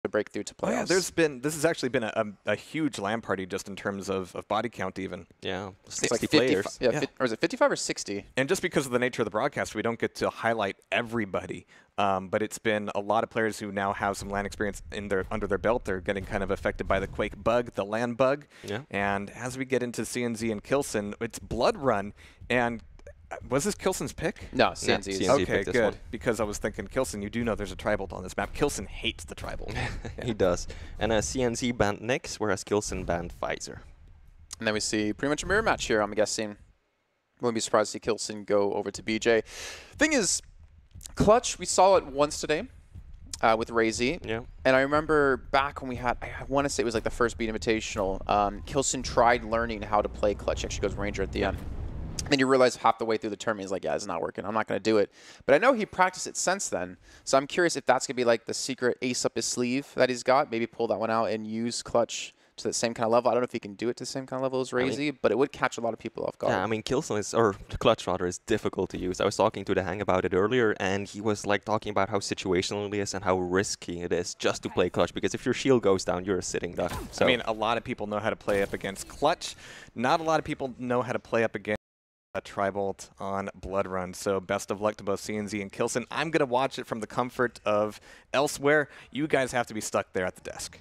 to break through to playoffs. Oh, yeah, this has actually been a huge LAN party just in terms of body count even. Yeah, It's 60 like 50, players. yeah, or is it 55 or 60? And just because of the nature of the broadcast, we don't get to highlight everybody. But it's been a lot of players who now have some LAN experience under their belt. They're getting kind of affected by the Quake bug, the LAN bug. Yeah. And as we get into CNZ and Kilson, it's Blood Run. And was this Kilson's pick? No, CNZ. CNZ. is Okay, picked this good. one. Because I was thinking, Kilson, you do know there's a tribal on this map. Kilson hates the tribal. He does. And CNZ banned Nyx, whereas Kilson banned Pfizer. And then we see pretty much a mirror match here, I'm guessing. Wouldn't be surprised to see Kilson go over to BJ. Thing is, Clutch, we saw it once today with Razy. Yeah. And I remember back when we had, I want to say it was like the first Beat Invitational, Kilson tried learning how to play Clutch. He actually goes Ranger at the end. Then you realize half the way through the tournament, he's like, yeah, it's not working. I'm not going to do it. But I know he practiced it since then. So I'm curious if that's going to be like the secret ace up his sleeve that he's got. Maybe pull that one out and use Clutch to the same kind of level. I don't know if he can do it to the same kind of level as Razy, but it would catch a lot of people off guard. Yeah, I mean, Kilson is, or Clutch rather, is difficult to use. I was talking to the Hang about it earlier, and he was like talking about how situational it is and how risky it is just to play Clutch, because if your shield goes down, you're a sitting duck. So I mean, a lot of people know how to play up against Clutch. Not a lot of people know how to play up against a Tribal on Blood Run. So best of luck to both CNZ and Kilson. I'm going to watch it from the comfort of elsewhere. You guys have to be stuck there at the desk.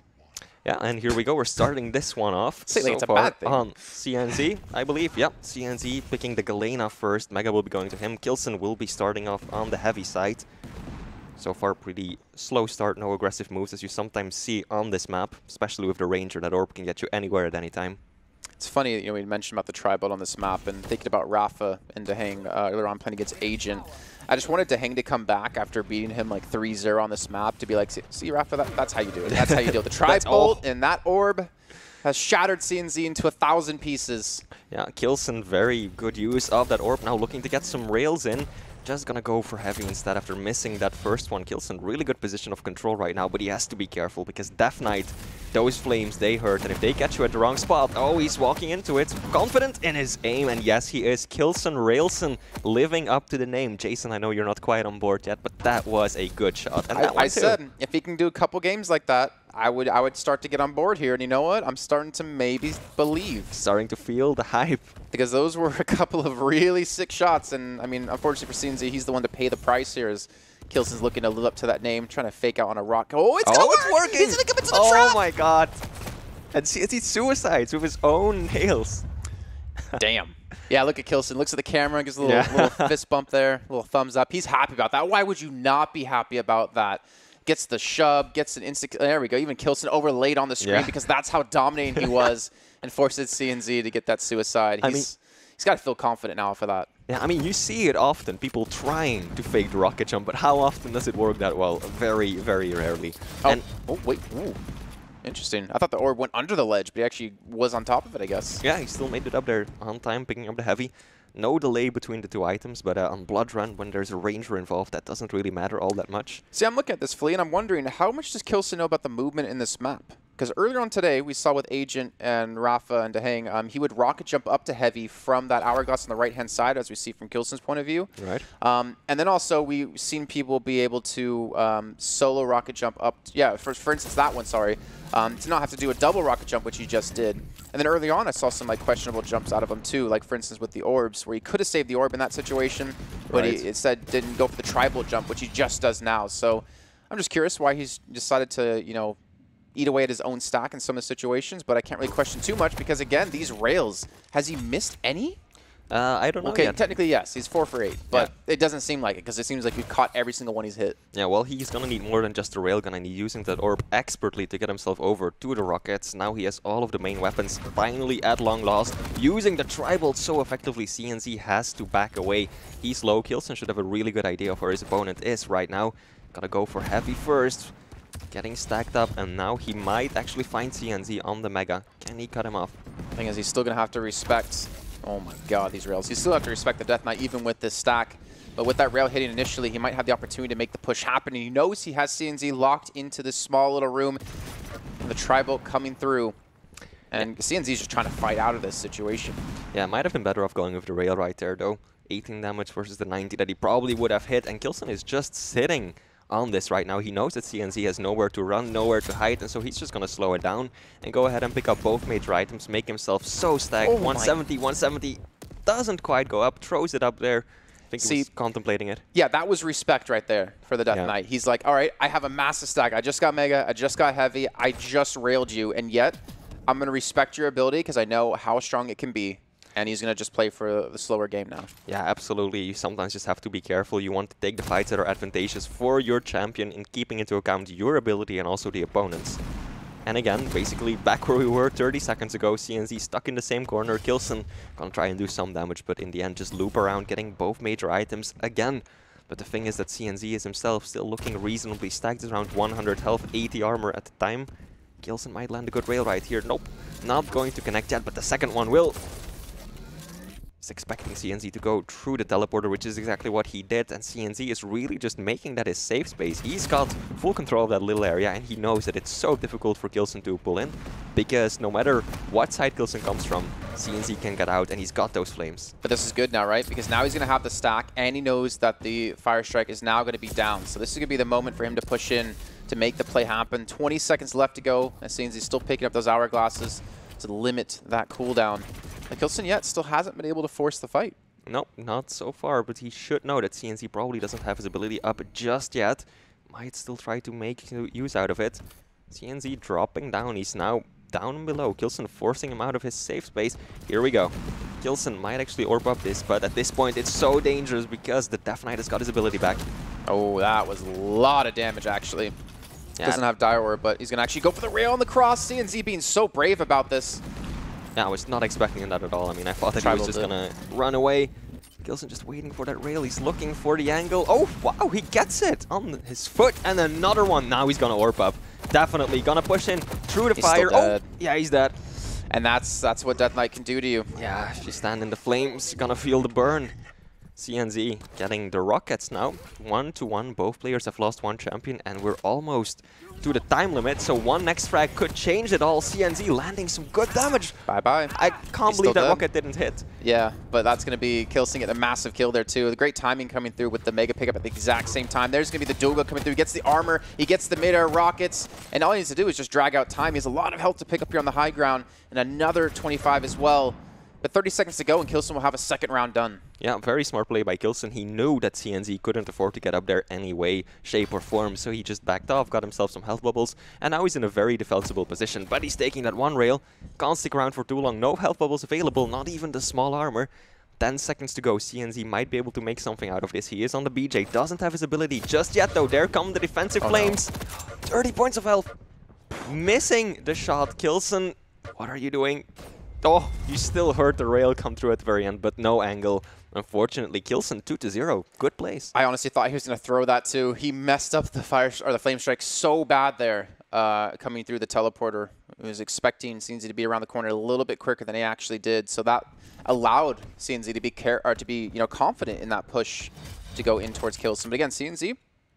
yeah, and here we go. We're starting this one off. Say like it's a far bad thing. on CNZ, I believe. Yep, CNZ picking the Galena first. Mega will be going to him. Kilson will be starting off on the heavy side. So far, pretty slow start, no aggressive moves, as you sometimes see on this map, especially with the Ranger. That orb can get you anywhere at any time. It's funny, you know, we mentioned about the tribal on this map and thinking about Rafa and Dehang earlier on playing against Agent. I just wanted Dehang to come back after beating him like 3-0 on this map to be like, see Rafa, that's how you do it. That's how you deal with the tribal, and that orb has shattered CNZ into 1,000 pieces. Yeah, Kilson, very good use of that orb. Now looking to get some rails in. Just gonna go for heavy instead after missing that first one. Kilson, really good position of control right now, but he has to be careful because Death Knight, those flames, they hurt. And if they get you at the wrong spot, oh, he's walking into it. Confident in his aim, and yes, he is. Kilson Railson living up to the name. Jason, I know you're not quite on board yet, but that was a good shot. And that one I said, if he can do a couple games like that, I would start to get on board here. And you know what? I'm starting to maybe believe. Starting to feel the hype. Because those were a couple of really sick shots. And, I mean, unfortunately for CNZ, he's the one to pay the price here as Kilson's looking to live up to that name, trying to fake out on a rock. Oh, it's working! He's going to come into the Oh trap! my god. And CNZ suicides with his own nails. Damn. Yeah, look at Kilson. Looks at the camera, gives a little fist bump there, a little thumbs up. He's happy about that. Why would you not be happy about that? Gets the shove, gets an instant. There we go. Even Kilson overlaid on the screen because that's how dominating he was and forces CNZ to get that suicide. He's got to feel confident now for that. Yeah, I mean, you see it often, people trying to fake the rocket jump, but how often does it work that well? Very, very rarely. Oh, wait. Ooh. Interesting. I thought the orb went under the ledge, but he actually was on top of it, I guess. Yeah, he still made it up there on time, picking up the heavy. No delay between the two items, but on Blood Run, when there's a Ranger involved, that doesn't really matter all that much. See, I'm looking at this, Flea, and I'm wondering, how much does Kilson know about the movement in this map? Because earlier on today, we saw with Agent and Rafa and Dehang, he would rocket jump up to heavy from that hourglass on the right-hand side, as we see from Kilson's point of view. Right. And then also, we've seen people be able to solo rocket jump up. For instance, that one, sorry. To not have to do a double rocket jump, which he just did. And then early on, I saw some like questionable jumps out of him too, like for instance with the orbs, where he could have saved the orb in that situation, but he instead didn't go for the tribal jump, which he just does now. So I'm just curious why he's decided to, you know, eat away at his own stack in some of the situations, but I can't really question too much because, again, these rails, has he missed any? I don't know Okay, yet. technically, yes. He's 4 for 8, but it doesn't seem like it because it seems like he caught every single one he's hit. Yeah, well, he's going to need more than just a railgun, and he's using that orb expertly to get himself over to the rockets. Now he has all of the main weapons, finally at long last. Using the tribal so effectively, CNZ has to back away. He's low. Kilson should have a really good idea of where his opponent is right now. Gotta go for heavy first. Getting stacked up, and now he might actually find CNZ on the Mega. Can he cut him off? Thing is, he's still going to have to respect... Oh my god, these rails. He still have to respect the Death Knight even with this stack. But with that rail hitting initially, he might have the opportunity to make the push happen. And he knows he has CNZ locked into this small little room. And the tribal coming through. And CNZ's just trying to fight out of this situation. Yeah, might have been better off going with the rail right there, though. 18 damage versus the 90 that he probably would have hit. And Kilson is just sitting on this right now. He knows that CNZ has nowhere to run, nowhere to hide, and so he's just going to slow it down and go ahead and pick up both major items, make himself so stacked. 170, 170, doesn't quite go up, throws it up there. I think he was contemplating it. Yeah, that was respect right there for the Death Knight. He's like, all right, I have a massive stack. I just got Mega. I just got Heavy. I just railed you. And yet, I'm going to respect your ability because I know how strong it can be. And he's going to just play for the slower game now. Yeah, absolutely. You sometimes just have to be careful. You want to take the fights that are advantageous for your champion in keeping into account your ability and also the opponent's. And again, basically back where we were 30 seconds ago, CNZ stuck in the same corner. Kilson gonna try and do some damage, but in the end just loop around, getting both major items again. But the thing is that CNZ is himself still looking reasonably stacked, around 100 health, 80 armor at the time. Kilson might land a good rail right here. Nope, not going to connect yet, but the second one will. He's expecting CNZ to go through the teleporter, which is exactly what he did, and CNZ is really just making that his safe space. He's got full control of that little area, and he knows that it's so difficult for Kilson to pull in, because no matter what side Kilson comes from, CNZ can get out, and he's got those flames. But this is good now, right? Because now he's going to have the stack, and he knows that the Fire Strike is now going to be down. So this is going to be the moment for him to push in to make the play happen. 20 seconds left to go, and CNZ's still picking up those hourglasses to limit that cooldown. But Kilson yet still hasn't been able to force the fight. Nope, not so far, but he should know that CNZ probably doesn't have his ability up just yet. Might still try to make use out of it. CNZ dropping down, he's now down and below. Kilson forcing him out of his safe space. Here we go. Kilson might actually orb up this, but at this point it's so dangerous because the Death Knight has got his ability back. Oh, that was a lot of damage actually. Yeah. Doesn't have Dire Orb, but he's going to actually go for the rail on the cross. CNZ being so brave about this. Yeah, I was not expecting that at all. I mean, I thought that he was just going to run away. Kilson just waiting for that rail. He's looking for the angle. Oh, wow, he gets it on his foot. And another one. Now he's going to orb up. Definitely going to push in through the fire. Oh, yeah, he's dead. And that's what Death Knight can do to you. Yeah, if you stand in the flames, you're going to feel the burn. CNZ getting the rockets now. 1-1. Both players have lost one champion, and we're almost to the time limit, so one next frag could change it all. CNZ landing some good damage. Bye-bye. I can't believe that rocket didn't hit. Yeah, but that's going to be Kilson getting a massive kill there too. The great timing coming through with the Mega pickup at the exact same time. There's going to be the Dougal coming through. He gets the armor, he gets the mid-air rockets, and all he needs to do is just drag out time. He has a lot of health to pick up here on the high ground, and another 25 as well. But 30 seconds to go, and Kilson will have a second round done. Yeah, very smart play by Kilson. He knew that CNZ couldn't afford to get up there any way, shape, or form, so he just backed off, got himself some health bubbles, and now he's in a very defensible position. But he's taking that one rail. Can't stick around for too long. No health bubbles available, not even the small armor. 10 seconds to go. CNZ might be able to make something out of this. He is on the BJ. Doesn't have his ability just yet, though. There come the defensive flames. No. 30 points of health. Missing the shot. Kilson, what are you doing? Oh, you still heard the rail come through at the very end, but no angle. Unfortunately, Kilson 2-0. Good place. I honestly thought he was going to throw that too. He messed up the the flame strike so bad there, coming through the teleporter. He was expecting CNZ to be around the corner a little bit quicker than he actually did, so that allowed CNZ to be confident in that push to go in towards Kilson. But again, CNZ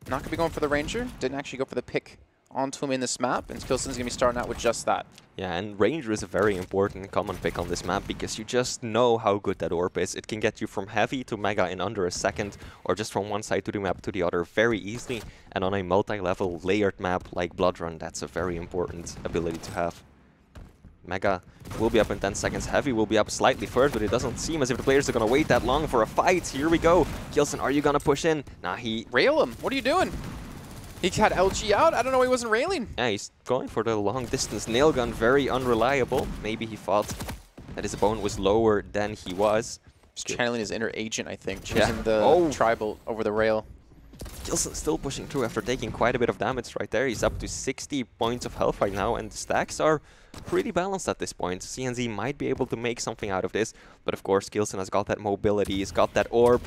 not going to be going for the Ranger. Didn't actually go for the pick onto him in this map, and Kilson's going to be starting out with just that. Yeah, and Ranger is a very important common pick on this map because you just know how good that orb is. It can get you from heavy to mega in under a second, or just from one side to the map to the other very easily. And on a multi-level layered map like Blood Run, that's a very important ability to have. Mega will be up in 10 seconds. Heavy will be up slightly first, but it doesn't seem as if the players are going to wait that long for a fight. Here we go. Kilson, are you going to push in? Nah, he... Rail him. What are you doing? He had LG out? I don't know, he wasn't railing. Yeah, he's going for the long distance nail gun. Very unreliable. Maybe he thought that his opponent was lower than he was. Just channeling his inner agent, I think. Choosing the tribal over the rail. Kilson still pushing through after taking quite a bit of damage right there. He's up to 60 points of health right now, and the stacks are pretty balanced at this point. CNZ might be able to make something out of this, but of course Kilson has got that mobility, he's got that orb.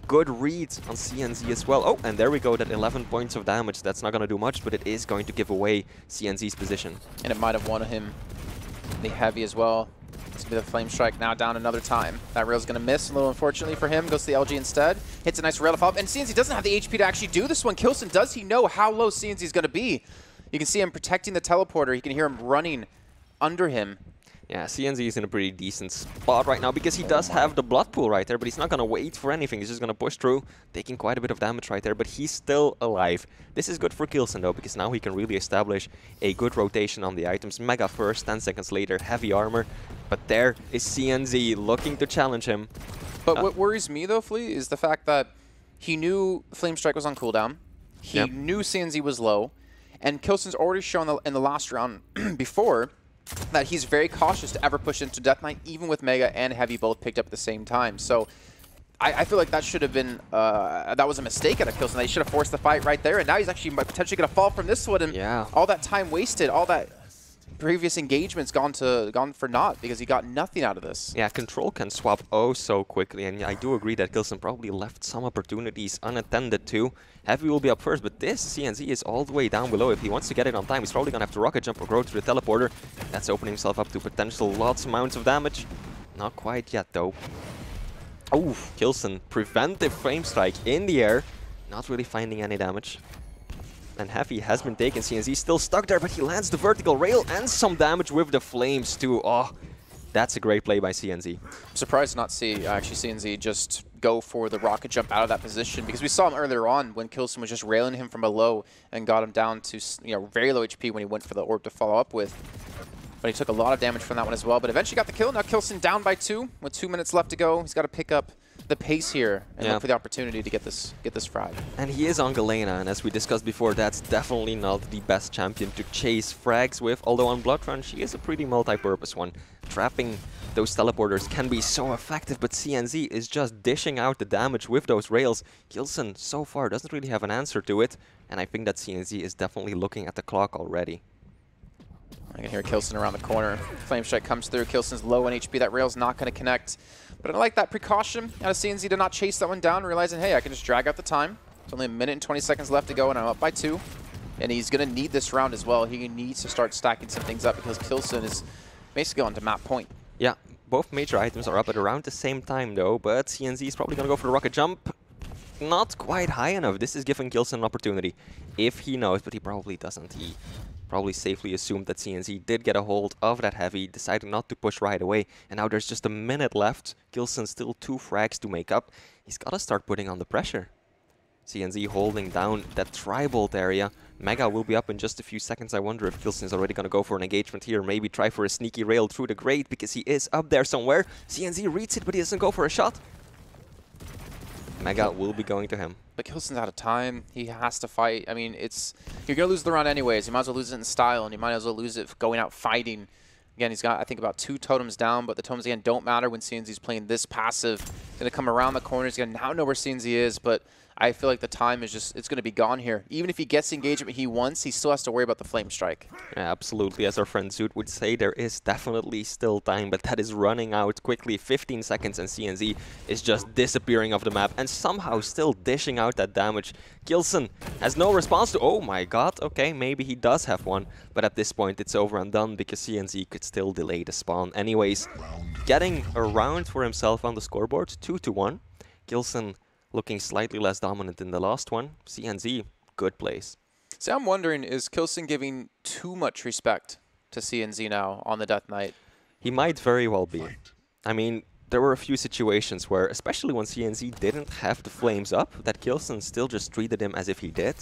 Good read on CNZ as well. Oh, and there we go, that 11 points of damage. That's not going to do much, but it is going to give away CNZ's position. And it might have won him the heavy as well. It's going to be the Flame Strike now down another time. That rail's going to miss a little, unfortunately for him. Goes to the LG instead. Hits a nice rail to follow up. And CNZ doesn't have the HP to actually do this one. Kilson, does he know how low CNZ is going to be? You can see him protecting the teleporter. You can hear him running under him. Yeah, CNZ is in a pretty decent spot right now because he does have the blood pool right there, but he's not going to wait for anything. He's just going to push through, taking quite a bit of damage right there, but he's still alive. This is good for Kilson though, because now he can really establish a good rotation on the items. Mega first, 10 seconds later, heavy armor. But there is CNZ looking to challenge him. But what worries me though, Flea, is the fact that he knew Flame Strike was on cooldown. He knew CNZ was low. And Kilson's already shown in the last round before that he's very cautious to ever push into Death Knight, even with Mega and Heavy both picked up at the same time. So I feel like that should have been, that was a mistake out of Kilson. They should have forced the fight right there, and now he's actually potentially going to fall from this one, and all that time wasted, all that previous engagements gone for naught because he got nothing out of this. Yeah, Control can swap oh so quickly, and I do agree that Kilson probably left some opportunities unattended too. Heavy will be up first, but this CNZ is all the way down below. If he wants to get it on time, he's probably going to have to rocket jump or grow through the teleporter. That's opening himself up to potential lots amounts of damage. Not quite yet though. Oh, Kilson, preventive frame strike in the air. Not really finding any damage. And Heavy has been taken. CNZ still stuck there, but he lands the vertical rail and some damage with the flames too. Oh, that's a great play by CNZ. I'm surprised to not see actually CNZ just go for the rocket jump out of that position, because we saw him earlier on when Kilson was just railing him from below and got him down to very low HP when he went for the orb to follow up with. But he took a lot of damage from that one as well, but eventually got the kill. Now Kilson down by 2 with 2 minutes left to go. He's got to pick up the pace here and look for the opportunity to get this frag. And he is on Galena, and as we discussed before, that's definitely not the best champion to chase frags with, although on Blood Run she is a pretty multi-purpose one. Trapping those teleporters can be so effective, but CNZ is just dishing out the damage with those rails. Kilson so far doesn't really have an answer to it, and I think that CNZ is definitely looking at the clock already. I can hear Kilson around the corner. Flame Strike comes through. Kilson's low on HP. That rail's not going to connect. But I like that precaution out of CNZ to not chase that one down, realizing, hey, I can just drag out the time. It's only 1 minute and 20 seconds left to go, and I'm up by 2. And he's going to need this round as well. He needs to start stacking some things up because Kilson is basically on to map point. Yeah, both major items are up at around the same time, though. But CNZ is probably going to go for the rocket jump. Not quite high enough. This is giving Kilson an opportunity. If he knows, but he probably doesn't. He probably safely assumed that CNZ did get a hold of that Heavy, decided not to push right away, and now there's just 1 minute left. Kilson still 2 frags to make up. He's got to start putting on the pressure. CNZ holding down that Tri-Bolt area. Mega will be up in just a few seconds. I wonder if Kilson is already going to go for an engagement here, maybe try for a sneaky rail through the grate, because he is up there somewhere. CNZ reads it, but he doesn't go for a shot. Mega will be going to him. But Kilson's out of time. He has to fight. I mean, you're going to lose the round anyways. You might as well lose it in style, and you might as well lose it going out fighting. Again, he's got, I think, about 2 totems down, but the totems, again, don't matter when CNZ's playing this passive. He's going to come around the corner. He's going to now know where CNZ is, but I feel like the time is just, it's going to be gone here. Even if he gets the engagement he wants, he still has to worry about the Flame Strike. Yeah, absolutely. As our friend Zoot would say, there is definitely still time, but that is running out quickly. 15 seconds and CNZ is just disappearing off the map and somehow still dishing out that damage. Kilson has no response to, oh my god, okay, maybe he does have one, but at this point it's over and done because CNZ could still delay the spawn. Anyways, getting a round for himself on the scoreboard, 2-1. Kilson looking slightly less dominant in the last one. CNZ, good place. See, I'm wondering, is Kilson giving too much respect to CNZ now on the Death Knight? He might very well be. I mean, there were a few situations where, especially when CNZ didn't have the flames up, that Kilson still just treated him as if he did.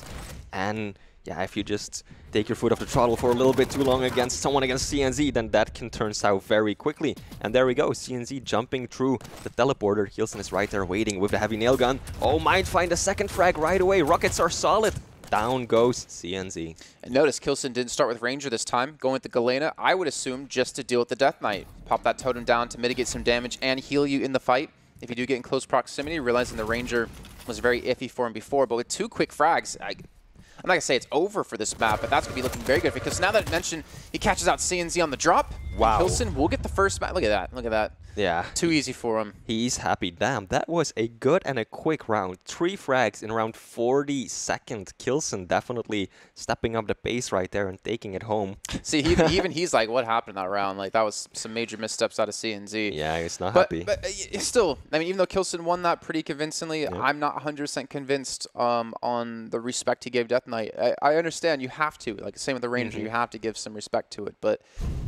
And yeah, if you just take your foot off the throttle for a little bit too long against someone against CNZ, then that can turn south very quickly. And there we go, CNZ jumping through the teleporter. Kilson is right there waiting with the heavy nail gun. Oh, might find a second frag right away. Rockets are solid. Down goes CNZ. And notice Kilson didn't start with Ranger this time, going with the Galena, I would assume, just to deal with the Death Knight. Pop that totem down to mitigate some damage and heal you in the fight. If you do get in close proximity, realizing the Ranger was very iffy for him before, but with 2 quick frags, I'm not going to say it's over for this map, but that's going to be looking very good because now that I mentioned he catches out CNZ on the drop, wow. Kilson will get the first map. Look at that. Look at that. Yeah. Too easy for him. He's happy. Damn, that was a good and a quick round. 3 frags in around 40 seconds. Kilson definitely stepping up the pace right there and taking it home. See, even he's like, what happened in that round? Like, that was some major missteps out of CNZ. Yeah, he's not happy. But still, I mean, even though Kilson won that pretty convincingly, yeah. I'm not 100% convinced on the respect he gave Death Knight. I understand you have to. Like, same with the Ranger, you have to give some respect to it. But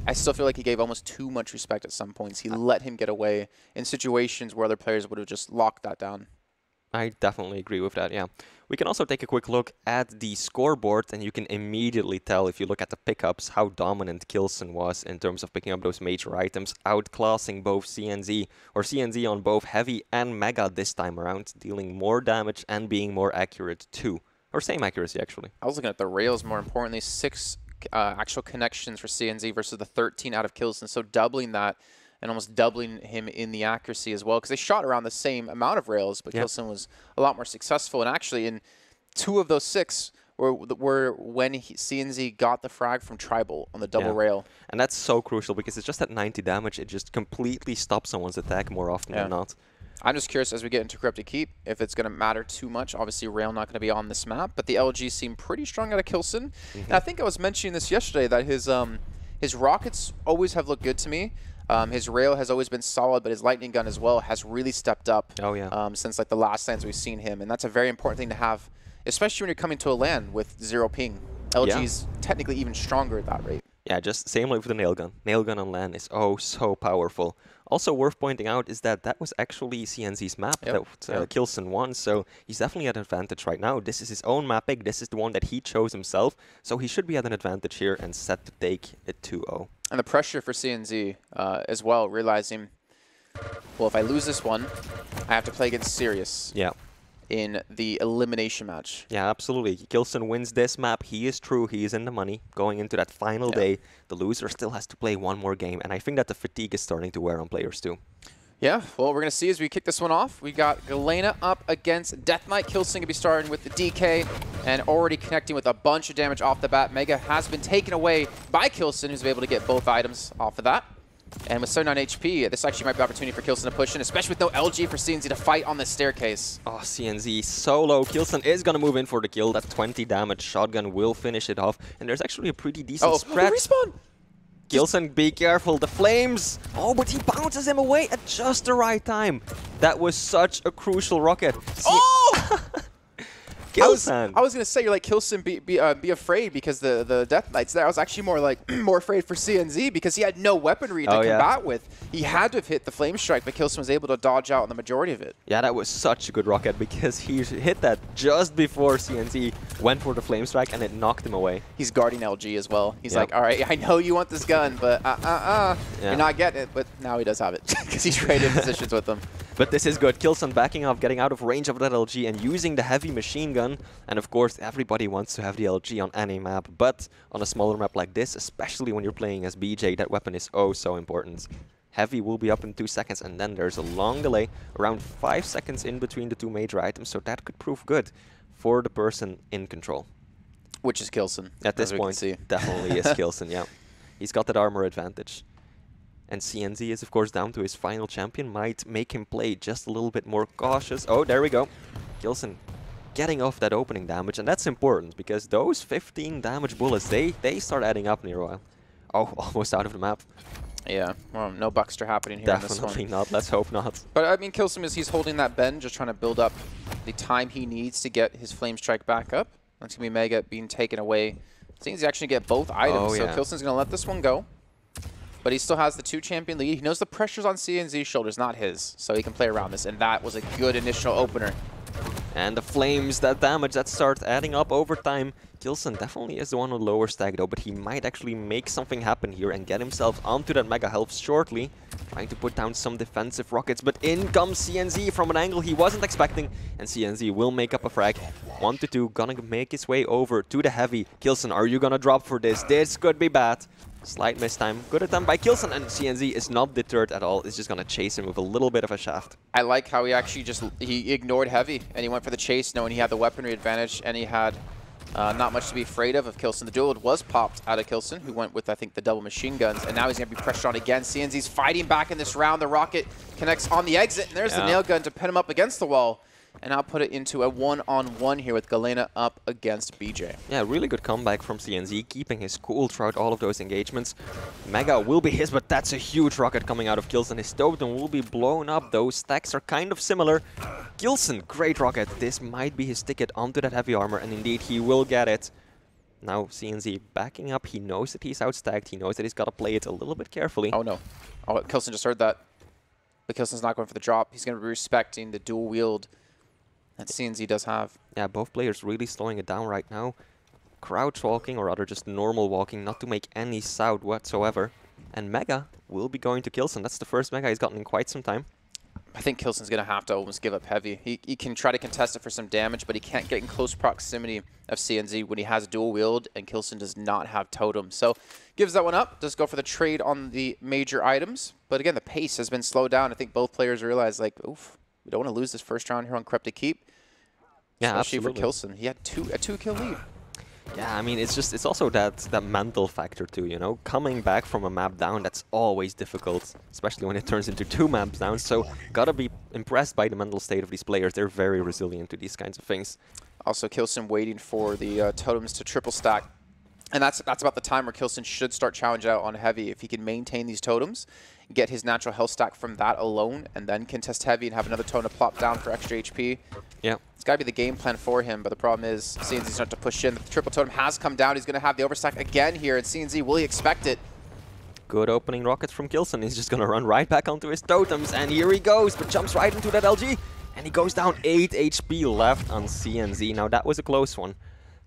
I still feel like he gave almost too much respect at some points. He let him get away in situations where other players would have just locked that down. I definitely agree with that, yeah. We can also take a quick look at the scoreboard, and you can immediately tell if you look at the pickups how dominant Kilson was in terms of picking up those major items, outclassing both CNZ, or CNZ on both Heavy and Mega this time around, dealing more damage and being more accurate too. Or same accuracy, actually. I was looking at the rails more importantly, 6 actual connections for CNZ versus the 13 out of Kilson, so doubling that and almost doubling him in the accuracy as well, because they shot around the same amount of rails, but Kilson was a lot more successful. And actually, in 2 of those 6 were when CNZ got the frag from Tribal on the double rail. And that's so crucial, because it's just at 90 damage, it just completely stops someone's attack more often than not. I'm just curious as we get into Corrupted Keep if it's going to matter too much. Obviously, rail not going to be on this map, but the LG seemed pretty strong out of Kilson. And I think I was mentioning this yesterday that his rockets always have looked good to me. His rail has always been solid, but his lightning gun as well has really stepped up since like the last lands we've seen him. And that's a very important thing to have, especially when you're coming to a land with 0 ping. LG's technically even stronger at that rate. Yeah, just same like with the nail gun. Nail gun on land is oh so powerful. Also worth pointing out is that that was actually CNZ's map that Kilson won, so he's definitely at an advantage right now. This is his own map pick, this is the one that he chose himself, so he should be at an advantage here and set to take it 2-0. And the pressure for CNZ as well, realizing, well, if I lose this one, I have to play against Sirius. Yeah. In the elimination match. Yeah, absolutely. Kilson wins this map. He is true. He is in the money. Going into that final day, the loser still has to play one more game. And I think that the fatigue is starting to wear on players too. Yeah, well, we're going to see as we kick this one off. We got Galena up against Death Knight. Kilson going to be starting with the DK and already connecting with a bunch of damage off the bat. Mega has been taken away by Kilson, who's able to get both items off of that. And with 79 HP, this actually might be an opportunity for Kilson to push in, especially with no LG for CNZ to fight on this staircase. Oh, CNZ so low. Kilson is going to move in for the kill. That 20 damage shotgun will finish it off. And there's actually a pretty decent spread. Respawn! Kilson, be careful. The flames. Oh, but he bounces him away at just the right time. That was such a crucial rocket. Oh! Kilson. I was gonna say you're like Kilson, be afraid because the Death Knight's there. I was actually more like more afraid for CNZ because he had no weaponry to combat with. He had to have hit the flame strike, but Kilson was able to dodge out on the majority of it. Yeah, that was such a good rocket because he hit that just before CNZ went for the flame strike and it knocked him away. He's guarding LG as well. He's like, all right, I know you want this gun, but you're not getting it. But now he does have it because he traded positions with them. But this is good. Kilson backing off, getting out of range of that LG and using the heavy machine gun. And of course, everybody wants to have the LG on any map. But on a smaller map like this, especially when you're playing as BJ, that weapon is oh so important. Heavy will be up in 2 seconds, and then there's a long delay, around 5 seconds in between the 2 major items. So that could prove good for the person in control. Which is Kilson. At this point, definitely is Kilson, yeah. He's got that armor advantage. And CNZ is, of course, down to his final champion. Might make him play just a little bit more cautious. Oh, there we go. Kilson getting off that opening damage. And that's important, because those 15 damage bullets, they start adding up near a while. Oh, almost out of the map. Yeah, well, no Buckster happening here. Definitely not. Let's hope not. But, I mean, Kilson he's holding that bend, just trying to build up the time he needs to get his Flame Strike back up. That's going to be Mega being taken away. Seems he actually get both items, so Kilson's going to let this one go. But he still has the 2 champion lead. He knows the pressure's on CNZ's shoulders, not his. So he can play around this. And that was a good initial opener. And the flames, that damage, that starts adding up over time. Kilson definitely is the one with lower stack though, but he might actually make something happen here and get himself onto that mega health shortly. Trying to put down some defensive rockets, but in comes CNZ from an angle he wasn't expecting. And CNZ will make up a frag. 1-2, gonna make his way over to the heavy. Kilson, are you gonna drop for this? This could be bad. Slight miss time. Good attempt by Kilson, and CNZ is not deterred at all. It's just going to chase him with a little bit of a shaft. I like how he actually he ignored heavy, and he went for the chase knowing he had the weaponry advantage, and he had not much to be afraid of Kilson. The duel was popped out of Kilson, who went with, I think, the double machine guns, and now he's going to be pressured on again. CNZ's fighting back in this round. The rocket connects on the exit, and there's the nail gun to pin him up against the wall. And I'll put it into a one-on-one here with Galena up against BJ. Yeah, really good comeback from CNZ, keeping his cool throughout all of those engagements. Mega will be his, but that's a huge rocket coming out of Kilson. His totem will be blown up. Those stacks are kind of similar. Kilson, great rocket. This might be his ticket onto that heavy armor, and indeed he will get it. Now CNZ backing up. He knows that he's outstacked. He knows that he's got to play it a little bit carefully. Oh no. Oh, Kilson just heard that. But Kilson's not going for the drop. He's going to be respecting the dual wield that CNZ does have. Yeah, both players really slowing it down right now. Crouch walking, or rather just normal walking, not to make any sound whatsoever. And Mega will be going to Kilson. That's the first Mega he's gotten in quite some time. I think Kilson's going to have to almost give up heavy. He can try to contest it for some damage, but he can't get in close proximity of CNZ when he has a dual wield, and Kilson does not have totem. So gives that one up. Does go for the trade on the major items. But again, the pace has been slowed down. I think both players realize, like, oof, we don't want to lose this first round here on Cryptic Keep. Yeah, especially absolutely. for Kilson. He had a two-kill lead. Yeah, I mean, it's also that mental factor too, you know? Coming back from a map down, that's always difficult, especially when it turns into 2 maps down. So gotta be impressed by the mental state of these players. They're very resilient to these kinds of things. Also, Kilson waiting for the totems to triple stack. And that's about the time where Kilson should start challenge out on heavy. If he can maintain these totems, get his natural health stack from that alone, and then contest heavy and have another totem to plop down for extra HP. Yeah. It's got to be the game plan for him, but the problem is CNZ's starting to push in. The triple totem has come down. He's going to have the overstack again here, and CNZ, will he expect it? Good opening rockets from Kilson. He's just going to run right back onto his totems, and here he goes, but jumps right into that LG, and he goes down 8 HP left on CNZ. Now, that was a close one.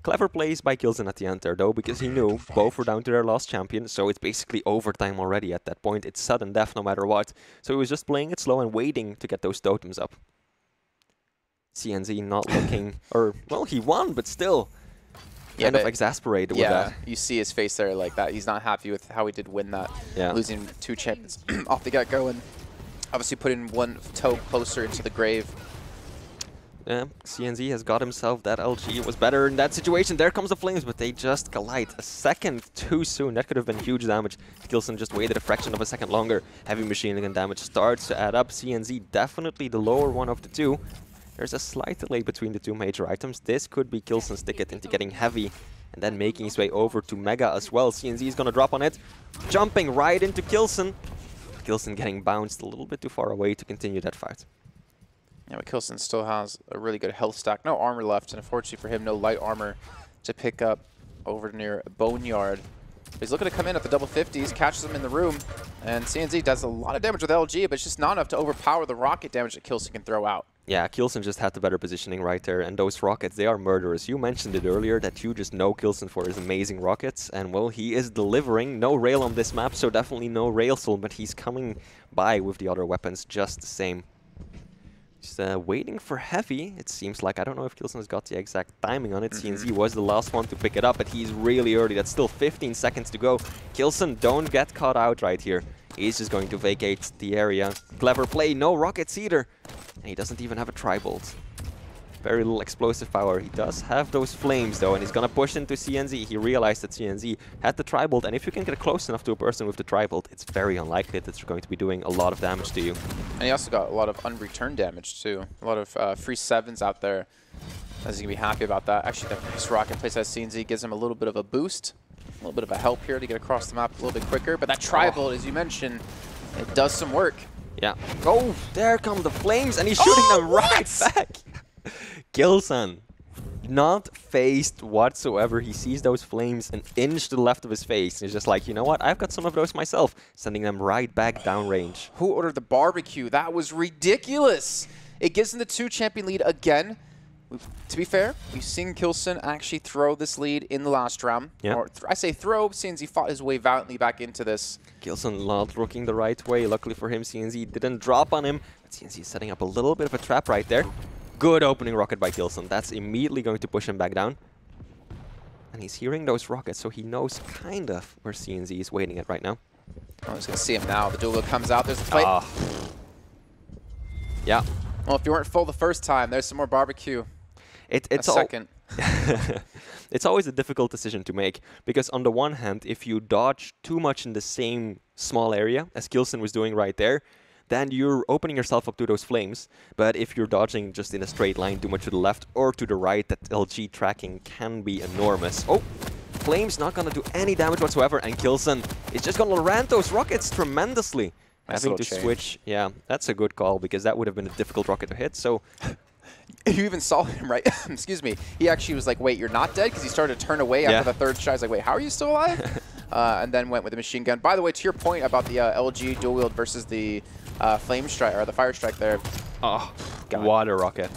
Clever plays by Kilson at the end there, though, because he knew both were down to their last champion, so it's basically overtime already at that point. It's sudden death no matter what. So he was just playing it slow and waiting to get those totems up. CNZ not looking, or, well, he won, but still kind of exasperated with that. You see his face there like that. He's not happy with how he did win that, losing 2 champions off the get-go, and obviously putting one toe closer into the grave. Yeah, CNZ has got himself that LG. It was better in that situation. There comes the flames, but they just collide a second too soon. That could have been huge damage. Kilson just waited a fraction of a second longer. Heavy machine gun damage starts to add up. CNZ definitely the lower one of the two. There's a slight delay between the 2 major items. This could be Kilson's ticket into getting heavy and then making his way over to Mega as well. CNZ is going to drop on it, jumping right into Kilson. Kilson getting bounced a little bit too far away to continue that fight. Yeah, but Kilson still has a really good health stack. No armor left, and unfortunately for him, no light armor to pick up over near Boneyard. But he's looking to come in at the double 50s, catches him in the room, and CNZ does a lot of damage with LG, but it's just not enough to overpower the rocket damage that Kilson can throw out. Yeah, Kilson just had the better positioning right there, and those rockets, they are murderous. You mentioned it earlier that you just know Kilson for his amazing rockets, and well, he is delivering. No rail on this map, so definitely no rail soul, but he's coming by with the other weapons just the same. Just waiting for heavy, it seems like. I don't know if Kilson has got the exact timing on it. CNZ was the last one to pick it up, but he's really early. That's still 15 seconds to go. Kilson, don't get caught out right here. He's just going to vacate the area. Clever play, no rockets either. And he doesn't even have a tri-bolt. Very little explosive power. He does have those flames though, and he's gonna push into CNZ. He realized that CNZ had the tri-bolt, and if you can get close enough to a person with the tri-bolt, it's very unlikely that they're going to be doing a lot of damage to you. And he also got a lot of unreturned damage too. A lot of free 7s out there. As he's gonna be happy about that. Actually, this rocket place as CNZ gives him a little bit of a boost, a little bit of a help here to get across the map a little bit quicker. But that tri-bolt, as you mentioned, it does some work. Yeah. Oh, there come the flames, and he's shooting them right back. Kilson, not phased whatsoever. He sees those flames an inch to the left of his face. He's just like, you know what? I've got some of those myself. Sending them right back downrange. Who ordered the barbecue? That was ridiculous. It gives him the 2 champion lead again. To be fair, we've seen Kilson actually throw this lead in the last round. Yeah. Or I say throw, since he fought his way valiantly back into this. Kilson not looking the right way. Luckily for him, CNZ didn't drop on him. But CNZ is setting up a little bit of a trap right there. Good opening rocket by Kilson. That's immediately going to push him back down. And he's hearing those rockets, so he knows kind of where CNZ is waiting at right now. I'm just going to see him now. The duel comes out. There's the fight. Yeah. Well, if you weren't full the first time, there's some more barbecue. It's second. It's always a difficult decision to make, because on the one hand, if you dodge too much in the same small area, as Kilson was doing right there, then you're opening yourself up to those flames. But if you're dodging just in a straight line too much to the left or to the right, that LG tracking can be enormous. Oh, flames not gonna do any damage whatsoever, and Kilson is just gonna land those rockets tremendously. Nice Having to little change. switch, yeah, that's a good call, because that would have been a difficult rocket to hit. So You even saw him, right? Excuse me. He actually was like, wait, you're not dead? Because he started to turn away after the third shot. He's like, wait, how are you still alive? And then went with the machine gun. By the way, to your point about the LG dual wield versus the flame strike, or the fire strike there. Oh, God. Water rocket.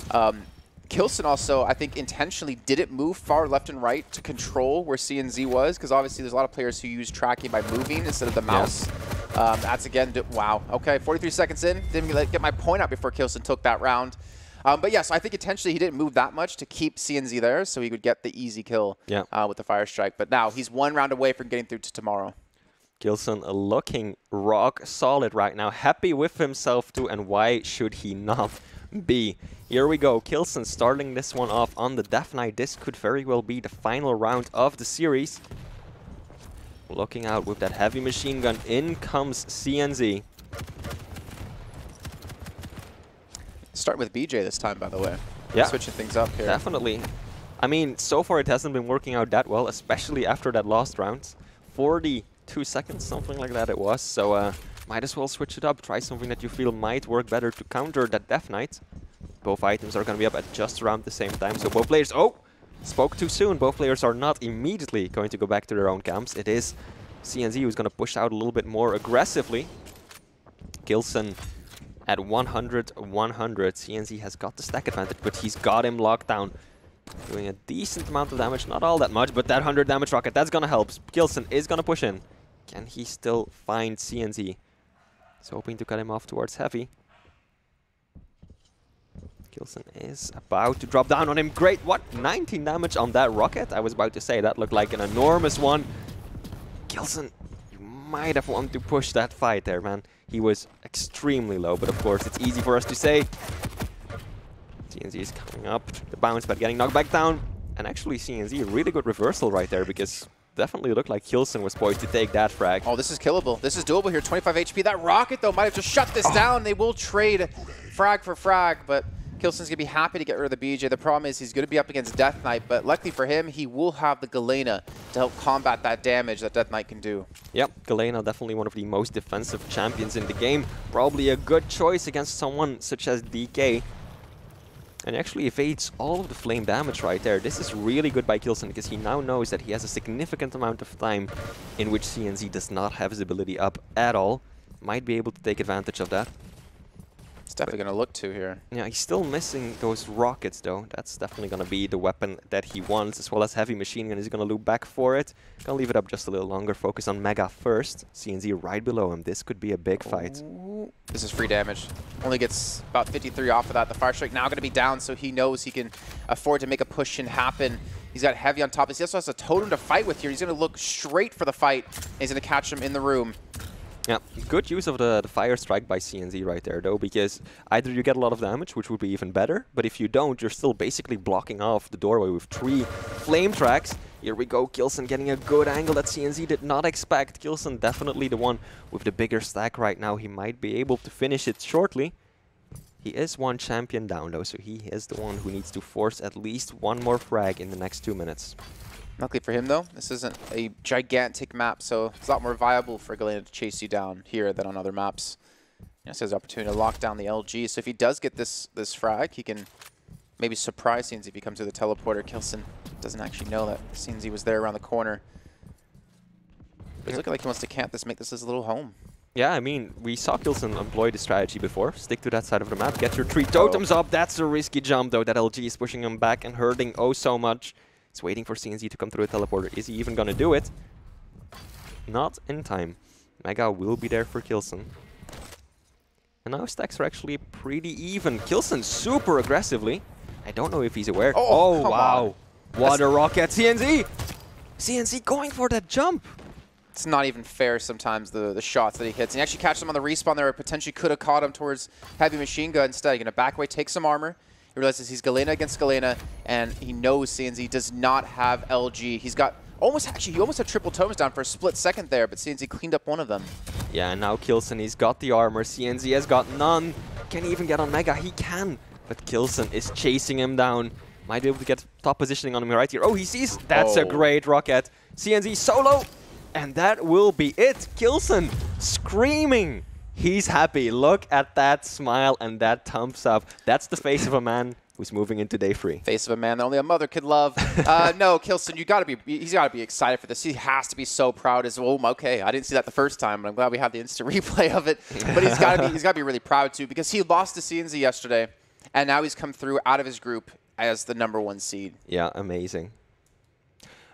Kilson also, I think, intentionally didn't move far left and right to control where CNZ was, because obviously there's a lot of players who use tracking by moving instead of the mouse. Yeah. That's again, wow. Okay, 43 seconds in. Didn't get my point out before Kilson took that round. But yes, I think intentionally he didn't move that much to keep CNZ there, so he would get the easy kill with the fire strike. But now he's one round away from getting through to tomorrow. Kilson looking rock solid right now, happy with himself too, and why should he not be? Here we go, Kilson starting this one off on the Death Knight. This could very well be the final round of the series. Looking out with that heavy machine gun, in comes CNZ. Start with BJ this time, by the way. Yeah. Switching things up here. Definitely. I mean, so far it hasn't been working out that well, especially after that last round. 42 seconds, something like that it was. So might as well switch it up. Try something that you feel might work better to counter that Death Knight. Both items are going to be up at just around the same time. So both players... Oh! Spoke too soon. Both players are not immediately going to go back to their own camps. It is CNZ who's going to push out a little bit more aggressively. Kilson at 100-100. CNZ has got the stack advantage, but he's got him locked down. Doing a decent amount of damage, not all that much, but that 100 damage rocket, that's going to help. Kilson is going to push in. Can he still find CNZ? He's hoping to cut him off towards heavy. Kilson is about to drop down on him. Great, what? 19 damage on that rocket? I was about to say, that looked like an enormous one. Kilson, you might have wanted to push that fight there, man. He was extremely low, but of course it's easy for us to say. CNZ is coming up the bounce, but getting knocked back down. And actually CNZ, a really good reversal right there, because definitely looked like Kilson was poised to take that frag. Oh, this is killable. This is doable here. 25 HP. That rocket, though, might have just shut this down. They will trade frag for frag, but Kilson's going to be happy to get rid of the BJ. The problem is he's going to be up against Death Knight, but luckily for him, he will have the Galena to help combat that damage that Death Knight can do. Yep, Galena definitely one of the most defensive champions in the game. Probably a good choice against someone such as DK. And actually evades all of the flame damage right there. This is really good by Kilson, because he now knows that he has a significant amount of time in which CNZ does not have his ability up at all. Might be able to take advantage of that. It's definitely going to look to here. Yeah, he's still missing those rockets, though. That's definitely going to be the weapon that he wants, as well as heavy machine gun. He's going to loop back for it. Gonna leave it up just a little longer. Focus on Mega first. CNZ right below him. This could be a big fight. Ooh. This is free damage. Only gets about 53 off of that. The Fire Strike now going to be down, so he knows he can afford to make a push and happen. He's got heavy on top. He also has a totem to fight with here. He's going to look straight for the fight. And he's going to catch him in the room. Yeah, good use of the fire strike by CNZ right there, though, because either you get a lot of damage, which would be even better, but if you don't, you're still basically blocking off the doorway with 3 flame tracks. Here we go, Kilson getting a good angle that CNZ did not expect. Kilson definitely the one with the bigger stack right now. He might be able to finish it shortly. He is one champion down, though, so he is the one who needs to force at least one more frag in the next 2 minutes. Luckily for him, though, this isn't a gigantic map, so it's a lot more viable for Galena to chase you down here than on other maps. This has the opportunity to lock down the LG, so if he does get this frag, he can maybe surprise CNZ if he comes to the teleporter. Kilson doesn't actually know that CNZ was there around the corner. But he's looking like he wants to camp this, make this his little home. Yeah, I mean, we saw Kilson employ the strategy before. Stick to that side of the map, get your 3 totems up. That's a risky jump, though. That LG is pushing him back and hurting oh so much. He's waiting for CNZ to come through a teleporter. Is he even going to do it? Not in time. Mega will be there for Kilson. And now stacks are actually pretty even. Kilson super aggressively. I don't know if he's aware. Oh wow. What a rocket. CNZ! CNZ going for that jump. It's not even fair sometimes, the shots that he hits. And he actually catches him on the respawn there. Potentially could have caught him towards heavy machine gun. Instead, going to back away, take some armor. He realizes he's Galena against Galena, and he knows CNZ does not have LG. He's got he almost had triple totems down for a split second there, but CNZ cleaned up one of them. Yeah, and now Kilson, he's got the armor. CNZ has got none. Can he even get on Mega? He can, but Kilson is chasing him down. Might be able to get top positioning on him right here. Oh, he sees. That's a great rocket. CNZ solo, and that will be it. Kilson screaming. He's happy. Look at that smile and that thumbs up. That's the face of a man who's moving into day 3. Face of a man that only a mother could love. No, Kilson, he's got to be excited for this. He has to be so proud as well. Okay, I didn't see that the first time, but I'm glad we have the instant replay of it. But he's got to be really proud too, because he lost to CNZ yesterday, and now he's come through out of his group as the #1 seed. Yeah, amazing.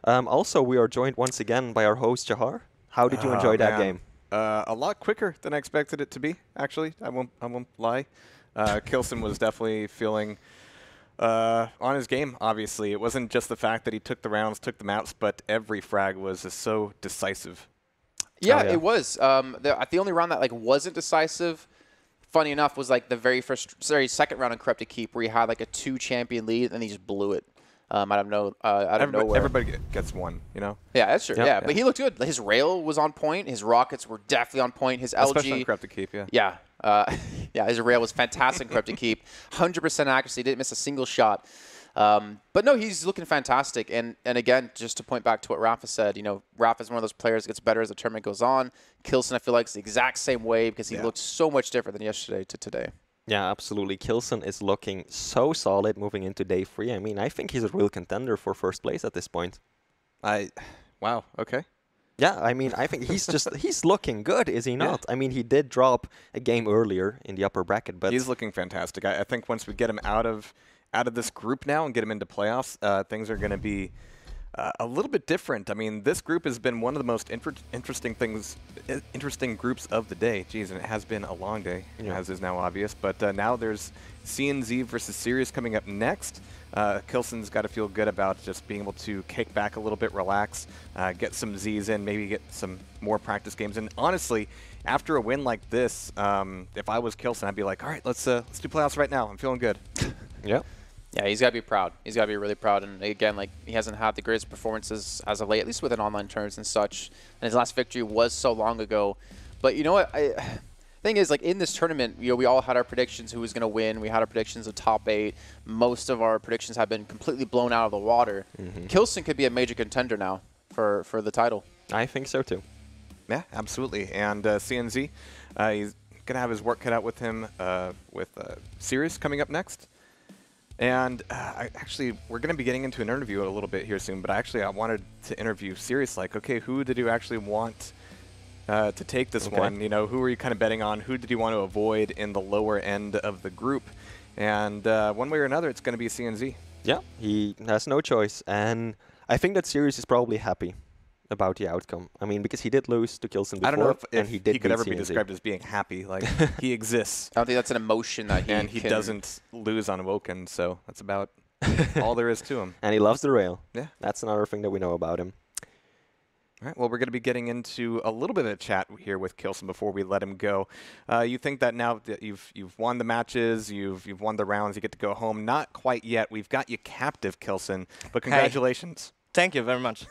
Also, we are joined once again by our host Jahar. How did you enjoy that game? A lot quicker than I expected it to be. Actually, I won't lie. Kilson was definitely feeling on his game, obviously. It wasn't just the fact that he took the rounds, took the maps, but every frag was just so decisive. Yeah, it was. The only round that wasn't decisive, funny enough, was the very second round in Corrupted Keep, where he had a 2-champion lead, and he just blew it out of nowhere. Everybody gets one, you know? Yeah, that's true. Yep. Yeah, but he looked good. His rail was on point. His rockets were definitely on point. His LG, especially in Corrupted Keep, yeah. Yeah, his rail was fantastic in Corrupted Keep. 100% accuracy. Didn't miss a single shot. But no, he's looking fantastic. And again, just to point back to what Rafa said, Rafa is one of those players that gets better as the tournament goes on. Kilson, I feel like, is the exact same way because he looked so much different than yesterday to today. Yeah, absolutely. Kilson is looking so solid moving into day 3. I mean, I think he's a real contender for first place at this point. Wow, okay. Yeah, I mean, I think he's looking good, is he not? Yeah. I mean, he did drop a game earlier in the upper bracket, but he's looking fantastic. I think once we get him out of this group now and get him into playoffs, things are going to be a little bit different. I mean, this group has been one of the most interesting groups of the day. Jeez, and it has been a long day, as is now obvious. But now there's CNZ versus Sirius coming up next. Kilson's got to feel good about just being able to kick back a little bit, relax, get some Zs in, maybe get some more practice games. And honestly, after a win like this, if I was Kilson, I'd be like, all right, let's do playoffs right now. I'm feeling good. Yeah. Yeah, he's got to be proud. He's got to be really proud. And again, he hasn't had the greatest performances as of late, at least within online tournaments and such. And his last victory was so long ago. But you know what? Thing is, in this tournament, we all had our predictions who was going to win. We had our predictions of top 8. Most of our predictions have been completely blown out of the water. Kilson could be a major contender now for the title. I think so too. Yeah, absolutely. And CNZ, he's going to have his work cut out with him with Sirius coming up next. And actually, we're going to be getting into an interview a little bit here soon, but I wanted to interview Sirius, okay, who did you actually want to take this one? Who were you kind of betting on? Who did you want to avoid in the lower end of the group? And one way or another, it's going to be CNZ. Yeah, he has no choice. And I think that Sirius is probably happy about the outcome. I mean, because he did lose to Kilson before, I don't know if he could ever be described as being happy. He exists. I don't think that's an emotion that he doesn't lose on Awoken, so that's about all there is to him. And he loves the rail. Yeah. That's another thing that we know about him. All right, well, we're going to be getting into a little bit of a chat here with Kilson before we let him go. You think that now that you've won the matches, you've won the rounds, you get to go home? Not quite yet. We've got you captive, Kilson, but congratulations. Hey. Thank you very much.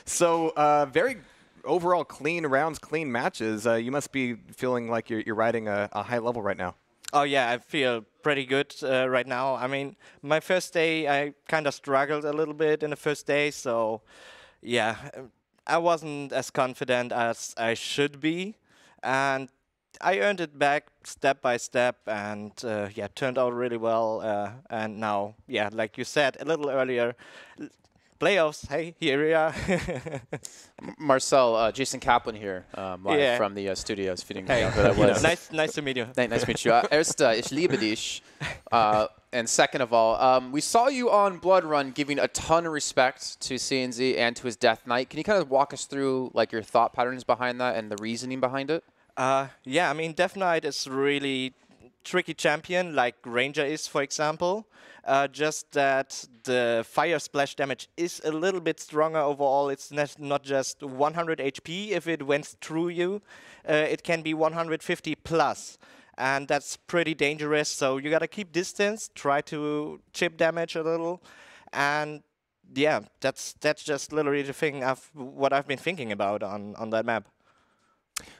So, very overall clean rounds, clean matches. You must be feeling like you're riding a high level right now. Oh, yeah, I feel pretty good right now. I mean, my first day, I kind of struggled a little bit in the first day. So, yeah, I wasn't as confident as I should be. And I earned it back step by step and, turned out really well. And now, like you said a little earlier, playoffs, hey, here we are. Marcel, Jason Kaplan here, live from the studios. Feeding hey, who that was. nice to meet you. Nice to meet you. Erst, ich liebe dich. And second of all, we saw you on Blood Run giving a ton of respect to CNZ and to his Death Knight. Can you kind of walk us through your thought patterns behind that and the reasoning behind it? Yeah, I mean, Death Knight is really tricky champion like Ranger is, for example. Just that the fire splash damage is a little bit stronger overall. It's not just 100 HP if it went through you. It can be 150 plus. And that's pretty dangerous. So you got to keep distance, try to chip damage a little. And yeah, that's just literally the thing what I've been thinking about on that map.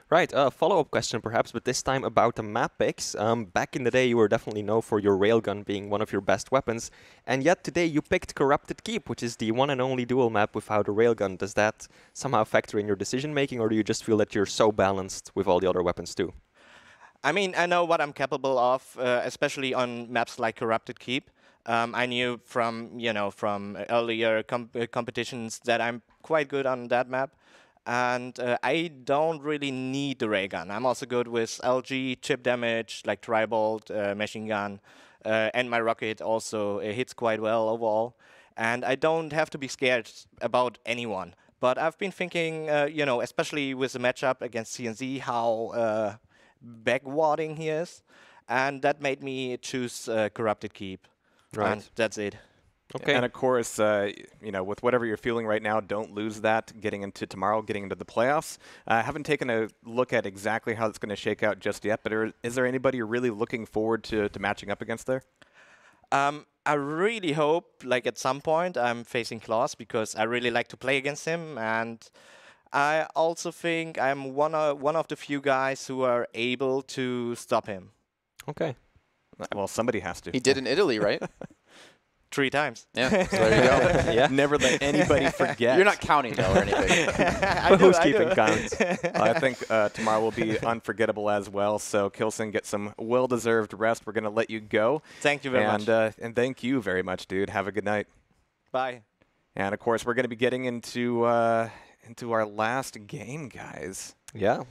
Right, follow-up question perhaps, but this time about the map picks. Back in the day, you were definitely known for your railgun being one of your best weapons, and yet today you picked Corrupted Keep, which is the one and only dual map without a railgun. Does that somehow factor in your decision-making, or do you just feel that you're so balanced with all the other weapons too? I mean, I know what I'm capable of, especially on maps like Corrupted Keep. I knew from from earlier competitions that I'm quite good on that map, and I don't really need the ray gun. I'm also good with LG chip damage, like Tribolt, machine gun, and my rocket also hits quite well overall. And I don't have to be scared about anyone. But I've been thinking, especially with the matchup against CNZ, how backwadding he is, and that made me choose Corrupted Keep. Right. And that's it. Okay. And of course, with whatever you're feeling right now, don't lose that getting into tomorrow, getting into the playoffs. I haven't taken a look at exactly how it's going to shake out just yet, but is there anybody you're really looking forward to matching up against there? I really hope, like at some point, I'm facing Klaus because I really like to play against him, and I also think I'm one of the few guys who are able to stop him. Okay. Well, somebody has to. He did in Italy, right? 3 times. Yeah, so there you go. Yeah. Never let anybody forget. You're not counting, though, or anything. But who's keeping count? I think tomorrow will be unforgettable as well. So, Kilson, get some well-deserved rest. We're going to let you go. Thank you very much. And thank you very much, dude. Have a good night. Bye. And, of course, we're going to be getting into our last game, guys. Yeah.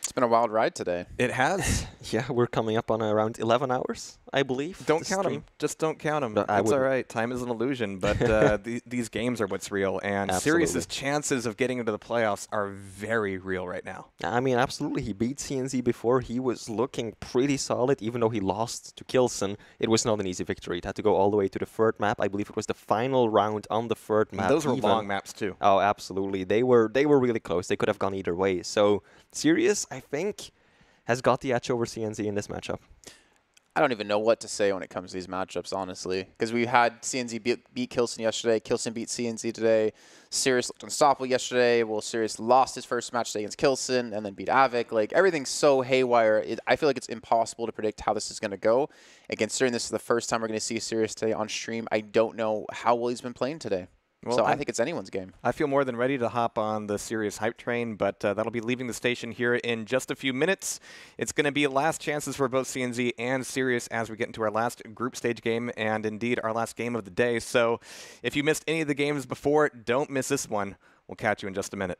It's been a wild ride today. It has. Yeah, we're coming up on around 11 hours, I believe. Don't to count stream. them. Just don't count them. But I That's all wouldn't. right. Time is an illusion, but these games are what's real. And Absolutely. Sirius's chances of getting into the playoffs are very real right now. I mean, absolutely. He beat CNZ before. He was looking pretty solid, even though he lost to Kilson. It was not an easy victory. It had to go all the way to the 3rd map. I believe it was the final round on the 3rd map. And those were even. long maps, too. Oh, absolutely. They were really close. They could have gone either way. So, Sirius, I think, has got the edge over CNZ in this matchup. I don't even know what to say when it comes to these matchups, honestly. Because we had CNZ beat Kilson yesterday. Kilson beat CNZ today. Sirius looked unstoppable yesterday. Well, Sirius lost his first match today against Kilson and then beat Avik. Like, everything's so haywire. I feel like it's impossible to predict how this is going to go. And considering this is the first time we're going to see Sirius today on stream, I don't know how well he's been playing today. Well, so I think it's anyone's game. I feel more than ready to hop on the Sirius hype train, but that'll be leaving the station here in just a few minutes. It's going to be last chances for both CNZ and Sirius as we get into our last group stage game and indeed our last game of the day. So if you missed any of the games before, don't miss this one. We'll catch you in just a minute.